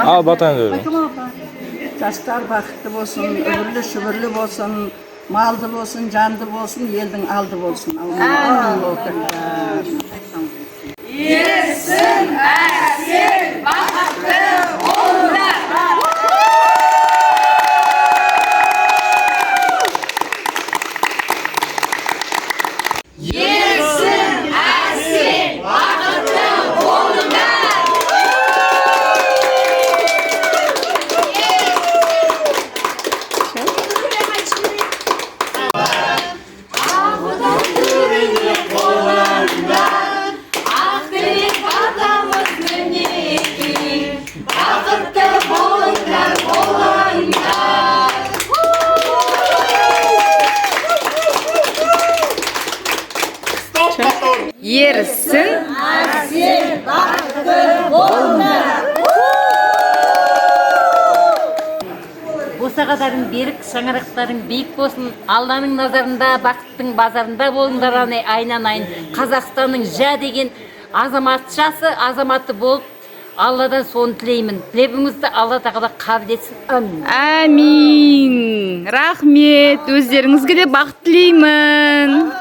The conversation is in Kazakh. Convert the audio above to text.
Al batağını. Жастар бақытты болсын, үбірлі шүбірлі болсын, малды болсын, жанды болсын, елдің алды болсын. Ерсін, әсел, бақытты болыңдар. Ерсін, әсел, бақытты болыңдар. Ерсін, Әсел, бақытты болыңдар. босағадарың берік, шаңырақтарың биік болсын. Алланың назарында, бақыттың базарында болыңдар. Айнан Қазақстанның жа деген азаматшасы, азаматы болып, Алладан соны тілеймін. Тілебіңізді Алла тағала қабыл етсін. Амин. Амин. Рахмет. Өздеріңізге де бақыт тілеймін.